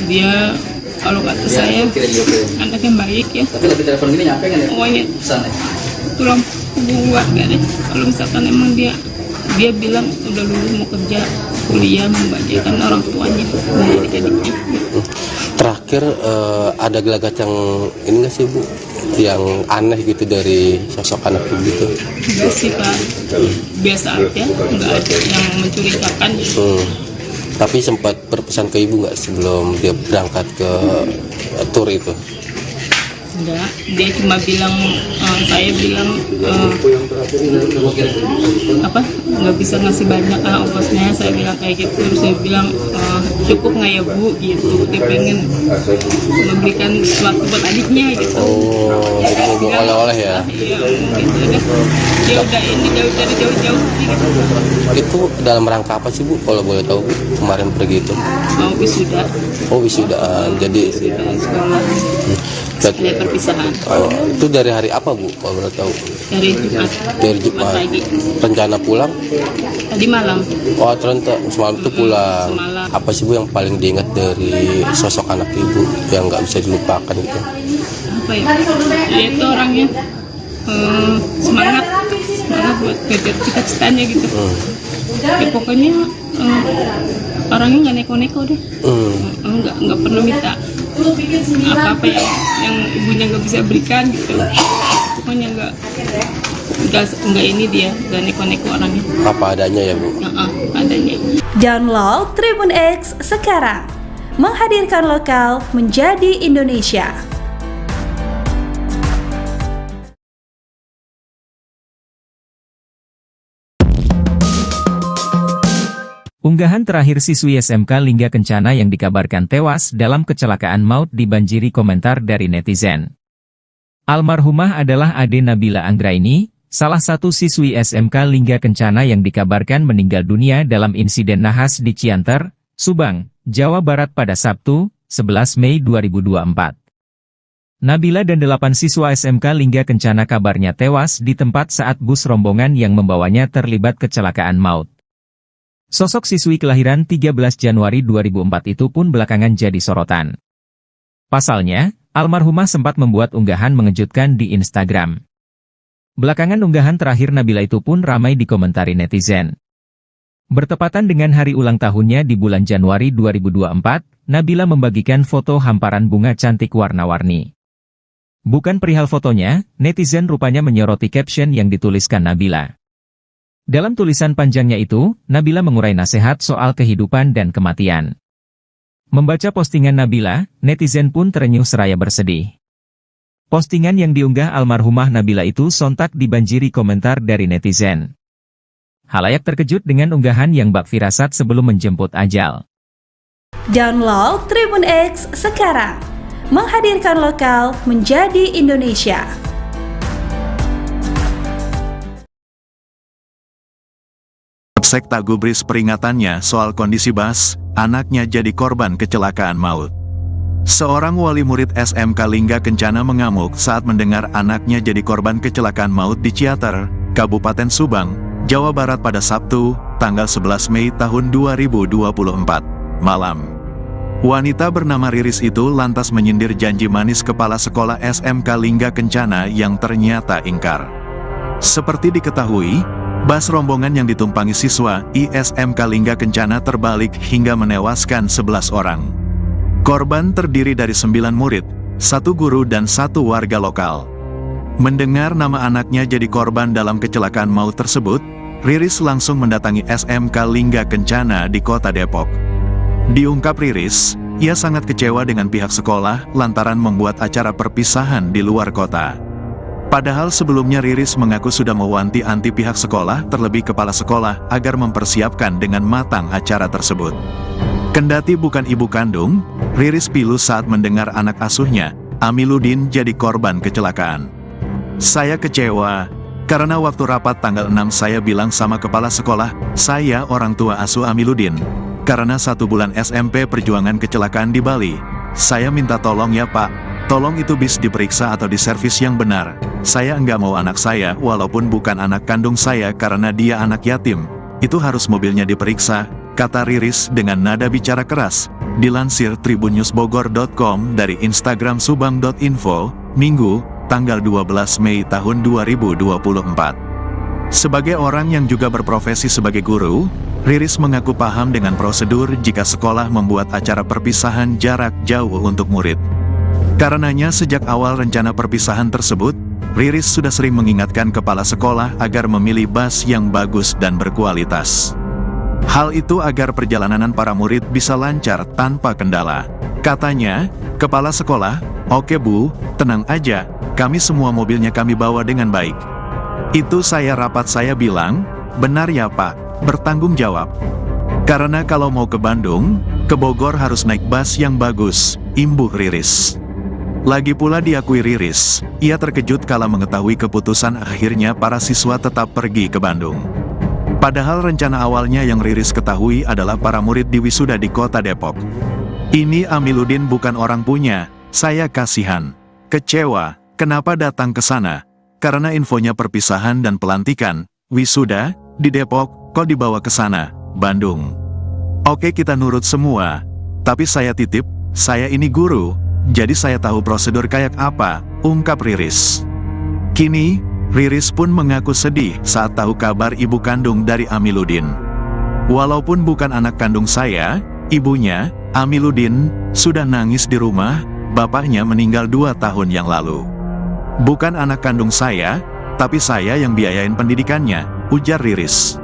Dia kalau kata saya anak yang baik ya. Tapi lebih telepon gini nyampe kan ya? Pokoknya Pesan ya? tulang punggung keluarga deh. Kalau misalkan emang dia bilang udah lulus mau kerja kuliah membahagiakan orang tuanya dan adik-adiknya. Terakhir ada gelagat yang ini nggak sih Bu, yang aneh gitu dari sosok anak Ibu gitu? Enggak sih Pak, biasa aja, nggak ada yang mencurigakan. Tapi sempat berpesan ke Ibu nggak sebelum dia berangkat ke tour itu? Enggak, dia cuma bilang, saya bilang nggak bisa ngasih banyak ongkosnya. Saya bilang kayak gitu, terus saya bilang cukup nggak ya Bu gitu. Dia pengen memberikan sesuatu buat adiknya gitu. Oh, jadi mau bawa oleh-oleh ya? Iya, gitu deh. Dia udah ini dari jauh-jauh gitu. Itu dalam rangka apa sih Bu, kalau boleh tahu Bu, kemarin pergi itu? Mau wisuda. Oh, wisudaan, jadi Sekolah. Sekali perpisahan. oh, itu dari hari apa Bu, kalau boleh tahu? Dari Jumat. Dari Jumat. Pagi. Rencana pulang? Tadi malam. Oh, ternyata semalam itu pulang. Semalam. Apa sih Bu yang paling diingat dari sosok anak Ibu yang nggak bisa dilupakan gitu? Apa ya? Dia itu orangnya semangat buat kejar cita-citanya gitu. Ya pokoknya orangnya nggak neko-neko deh. Nggak pernah minta apa-apa yang ibunya nggak bisa berikan gitu. Pokoknya nggak ini dia, nggak neko-neko orangnya. Apa adanya ya Bu? Adanya. Download Tribun X sekarang, menghadirkan lokal menjadi Indonesia. Unggahan terakhir siswi SMK Lingga Kencana yang dikabarkan tewas dalam kecelakaan maut dibanjiri komentar dari netizen. Almarhumah adalah Ade Nabila Anggraini, salah satu siswi SMK Lingga Kencana yang dikabarkan meninggal dunia dalam insiden nahas di Cianter, Subang, Jawa Barat pada Sabtu, 11 Mei 2024. Nabila dan 8 siswa SMK Lingga Kencana kabarnya tewas di tempat saat bus rombongan yang membawanya terlibat kecelakaan maut. Sosok siswi kelahiran 13 Januari 2004 itu pun belakangan jadi sorotan. Pasalnya, almarhumah sempat membuat unggahan mengejutkan di Instagram. Belakangan unggahan terakhir Nabila itu pun ramai dikomentari netizen. Bertepatan dengan hari ulang tahunnya di bulan Januari 2024, Nabila membagikan foto hamparan bunga cantik warna-warni. Bukan perihal fotonya, netizen rupanya menyoroti caption yang dituliskan Nabila. Dalam tulisan panjangnya itu, Nabila mengurai nasihat soal kehidupan dan kematian. Membaca postingan Nabila, netizen pun terenyuh seraya bersedih. Postingan yang diunggah almarhumah Nabila itu sontak dibanjiri komentar dari netizen. Halayak terkejut dengan unggahan yang bak firasat sebelum menjemput ajal. Download Tribun X sekarang, menghadirkan lokal menjadi Indonesia. Sekta gubris peringatannya soal kondisi Bas, anaknya jadi korban kecelakaan maut. Seorang wali murid SMK Lingga Kencana mengamuk saat mendengar anaknya jadi korban kecelakaan maut di Ciater, Kabupaten Subang, Jawa Barat pada Sabtu, tanggal 11 Mei tahun 2024, malam. Wanita bernama Riris itu lantas menyindir janji manis kepala sekolah SMK Lingga Kencana yang ternyata ingkar. Seperti diketahui, bus rombongan yang ditumpangi siswa ISMK Lingga Kencana terbalik hingga menewaskan 11 orang. Korban terdiri dari 9 murid, 1 guru dan 1 warga lokal. Mendengar nama anaknya jadi korban dalam kecelakaan maut tersebut, Riris langsung mendatangi SMK Lingga Kencana di kota Depok. Diungkap Riris, ia sangat kecewa dengan pihak sekolah lantaran membuat acara perpisahan di luar kota. Padahal sebelumnya Riris mengaku sudah mewanti-wanti pihak sekolah terlebih kepala sekolah agar mempersiapkan dengan matang acara tersebut. Kendati bukan ibu kandung, Riris pilu saat mendengar anak asuhnya, Amiluddin jadi korban kecelakaan. Saya kecewa, karena waktu rapat tanggal 6 saya bilang sama kepala sekolah, saya orang tua asuh Amiluddin. Karena 1 bulan SMP perjuangan kecelakaan di Bali, saya minta tolong ya Pak. Tolong itu bis diperiksa atau diservis yang benar. Saya enggak mau anak saya, walaupun bukan anak kandung saya karena dia anak yatim. Itu harus mobilnya diperiksa, kata Riris dengan nada bicara keras. Dilansir tribunnewsbogor.com dari Instagram subang.info, Minggu, tanggal 12 Mei tahun 2024. Sebagai orang yang juga berprofesi sebagai guru, Riris mengaku paham dengan prosedur jika sekolah membuat acara perpisahan jarak jauh untuk murid. Karenanya sejak awal rencana perpisahan tersebut, Riris sudah sering mengingatkan kepala sekolah agar memilih bus yang bagus dan berkualitas. Hal itu agar perjalanan para murid bisa lancar tanpa kendala. Katanya, kepala sekolah, "Oke Bu, tenang aja, kami semua mobilnya kami bawa dengan baik." Itu saya rapat saya bilang, "Benar ya Pak, bertanggung jawab. Karena kalau mau ke Bandung, ke Bogor harus naik bus yang bagus," imbuh Riris. Lagi pula diakui Riris, ia terkejut kala mengetahui keputusan akhirnya para siswa tetap pergi ke Bandung. Padahal rencana awalnya yang Riris ketahui adalah para murid di wisuda di kota Depok. "Ini Amiluddin bukan orang punya, saya kasihan. Kecewa, kenapa datang ke sana? Karena infonya perpisahan dan pelantikan, wisuda, di Depok, kok dibawa ke sana, Bandung. Oke kita nurut semua, tapi saya titip, saya ini guru, jadi saya tahu prosedur kayak apa," ungkap Riris. Kini, Riris pun mengaku sedih saat tahu kabar ibu kandung dari Amiluddin. "Walaupun bukan anak kandung saya, ibunya, Amiluddin, sudah nangis di rumah, bapaknya meninggal 2 tahun yang lalu. Bukan anak kandung saya, tapi saya yang biayain pendidikannya," ujar Riris.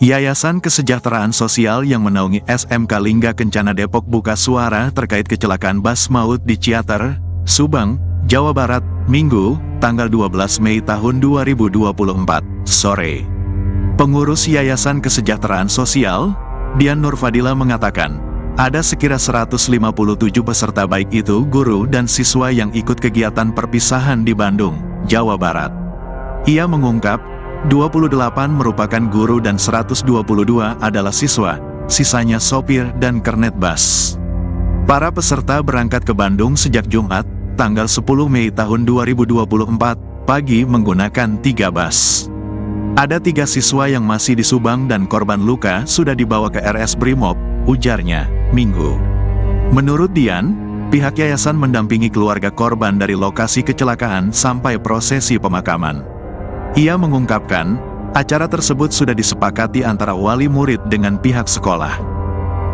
Yayasan Kesejahteraan Sosial yang menaungi SMK Lingga Kencana Depok buka suara terkait kecelakaan bus maut di Ciater, Subang, Jawa Barat, Minggu, tanggal 12 Mei tahun 2024, sore. Pengurus Yayasan Kesejahteraan Sosial, Dian Nurfadila mengatakan, ada sekira 157 peserta baik itu guru dan siswa yang ikut kegiatan perpisahan di Bandung, Jawa Barat. Ia mengungkap, 28 merupakan guru dan 122 adalah siswa, sisanya sopir dan kernet bus. Para peserta berangkat ke Bandung sejak Jumat, tanggal 10 Mei tahun 2024, pagi menggunakan 3 bus. Ada 3 siswa yang masih di Subang dan korban luka sudah dibawa ke RS Brimob, ujarnya, Minggu. Menurut Dian, pihak yayasan mendampingi keluarga korban dari lokasi kecelakaan sampai prosesi pemakaman. Ia mengungkapkan, acara tersebut sudah disepakati antara wali murid dengan pihak sekolah.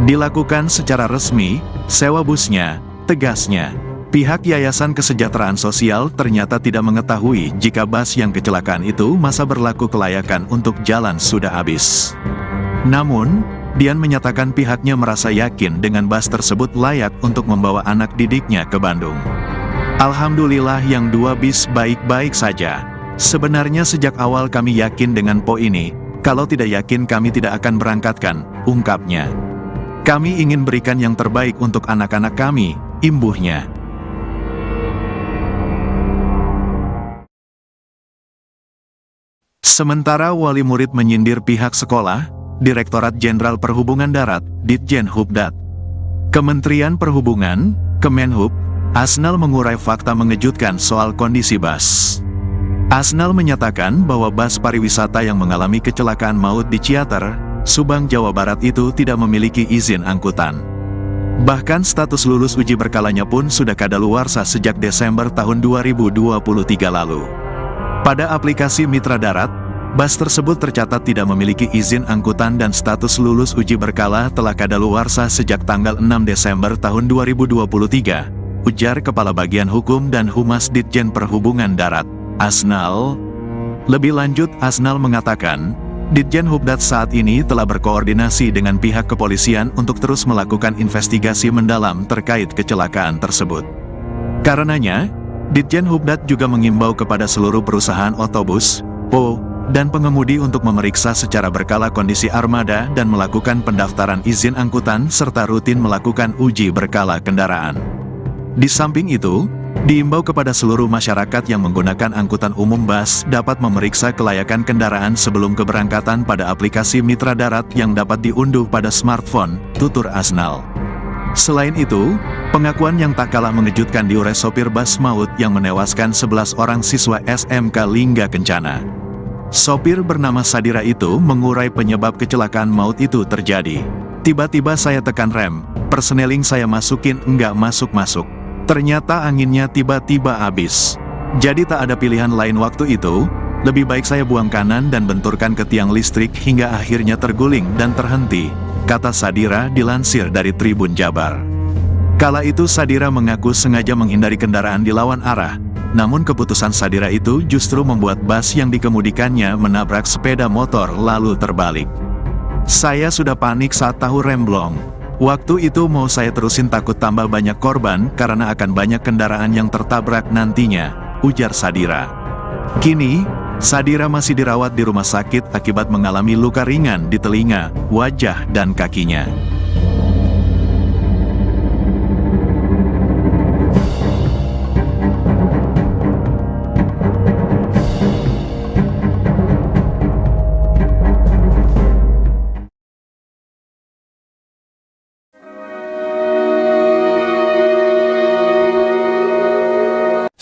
Dilakukan secara resmi, sewa busnya, tegasnya. Pihak Yayasan Kesejahteraan Sosial ternyata tidak mengetahui jika bus yang kecelakaan itu masa berlaku kelayakan untuk jalan sudah habis. Namun, Dian menyatakan pihaknya merasa yakin dengan bus tersebut layak untuk membawa anak didiknya ke Bandung. "Alhamdulillah yang 2 bis baik-baik saja. Sebenarnya sejak awal kami yakin dengan po ini, kalau tidak yakin kami tidak akan berangkatkan," ungkapnya. "Kami ingin berikan yang terbaik untuk anak-anak kami," imbuhnya. Sementara wali murid menyindir pihak sekolah, Direktorat Jenderal Perhubungan Darat, Ditjen Hubdat, Kementerian Perhubungan, Kemenhub, Asnal mengurai fakta mengejutkan soal kondisi bus. Asnal menyatakan bahwa bus pariwisata yang mengalami kecelakaan maut di Ciater, Subang, Jawa Barat itu tidak memiliki izin angkutan. Bahkan status lulus uji berkalanya pun sudah kadaluarsa sejak Desember tahun 2023 lalu. Pada aplikasi Mitra Darat, bus tersebut tercatat tidak memiliki izin angkutan dan status lulus uji berkala telah kadaluarsa sejak tanggal 6 Desember tahun 2023, ujar Kepala Bagian Hukum dan Humas Ditjen Perhubungan Darat, Asnal. Lebih lanjut, Asnal mengatakan, Ditjen Hubdat saat ini telah berkoordinasi dengan pihak kepolisian untuk terus melakukan investigasi mendalam terkait kecelakaan tersebut. Karenanya, Ditjen Hubdat juga mengimbau kepada seluruh perusahaan otobus, PO, dan pengemudi untuk memeriksa secara berkala kondisi armada dan melakukan pendaftaran izin angkutan serta rutin melakukan uji berkala kendaraan. Di samping itu, diimbau kepada seluruh masyarakat yang menggunakan angkutan umum bus dapat memeriksa kelayakan kendaraan sebelum keberangkatan pada aplikasi Mitra Darat yang dapat diunduh pada smartphone, tutur Asnal. Selain itu, Pengakuan yang tak kalah mengejutkan diurai sopir bus maut yang menewaskan 11 orang siswa SMK Lingga Kencana. Sopir bernama Sadira itu mengurai penyebab kecelakaan maut itu terjadi. Tiba-tiba saya tekan rem, perseneling saya masukin enggak masuk-masuk. Ternyata anginnya tiba-tiba habis. Jadi tak ada pilihan lain waktu itu, lebih baik saya buang kanan dan benturkan ke tiang listrik hingga akhirnya terguling dan terhenti, kata Sadira dilansir dari Tribun Jabar. Kala itu Sadira mengaku sengaja menghindari kendaraan di lawan arah, namun keputusan Sadira itu justru membuat bus yang dikemudikannya menabrak sepeda motor lalu terbalik. Saya sudah panik saat tahu rem blong. Waktu itu mau saya terusin takut tambah banyak korban karena akan banyak kendaraan yang tertabrak nantinya, ujar Sadira. Kini, Sadira masih dirawat di rumah sakit akibat mengalami luka ringan di telinga, wajah, dan kakinya.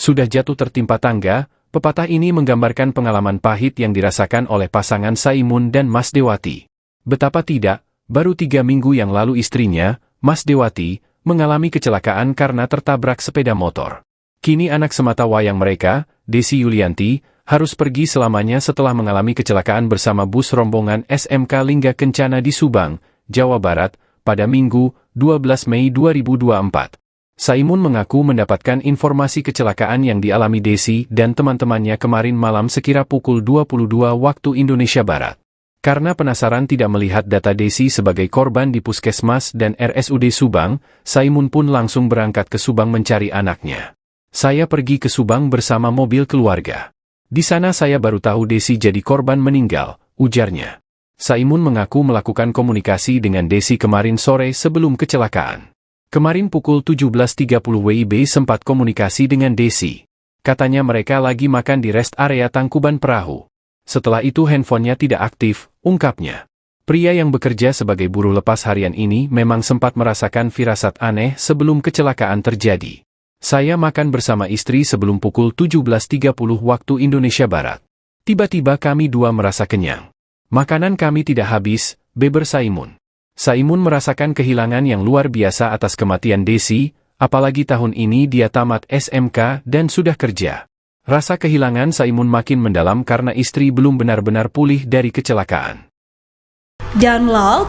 Sudah jatuh tertimpa tangga, pepatah ini menggambarkan pengalaman pahit yang dirasakan oleh pasangan Saimun dan Mas Dewati. Betapa tidak, baru 3 minggu yang lalu istrinya, Mas Dewati, mengalami kecelakaan karena tertabrak sepeda motor. Kini anak semata wayang mereka, Desi Yulianti, harus pergi selamanya setelah mengalami kecelakaan bersama bus rombongan SMK Lingga Kencana di Subang, Jawa Barat, pada Minggu, 12 Mei 2024. Saimun mengaku mendapatkan informasi kecelakaan yang dialami Desi dan teman-temannya kemarin malam sekira pukul 22 waktu Indonesia Barat. Karena penasaran tidak melihat data Desi sebagai korban di Puskesmas dan RSUD Subang, Saimun pun langsung berangkat ke Subang mencari anaknya. Saya pergi ke Subang bersama mobil keluarga. Di sana saya baru tahu Desi jadi korban meninggal, ujarnya. Saimun mengaku melakukan komunikasi dengan Desi kemarin sore sebelum kecelakaan. Kemarin pukul 17.30 WIB sempat komunikasi dengan Desi. Katanya mereka lagi makan di rest area Tangkuban Perahu. Setelah itu handphonenya tidak aktif, ungkapnya. Pria yang bekerja sebagai buruh lepas harian ini memang sempat merasakan firasat aneh sebelum kecelakaan terjadi. Saya makan bersama istri sebelum pukul 17.30 waktu Indonesia Barat. Tiba-tiba kami dua merasa kenyang. Makanan kami tidak habis, beber Saimun. Saimun merasakan kehilangan yang luar biasa atas kematian Desi, apalagi tahun ini dia tamat SMK dan sudah kerja. Rasa kehilangan Saimun makin mendalam karena istri belum benar-benar pulih dari kecelakaan. Download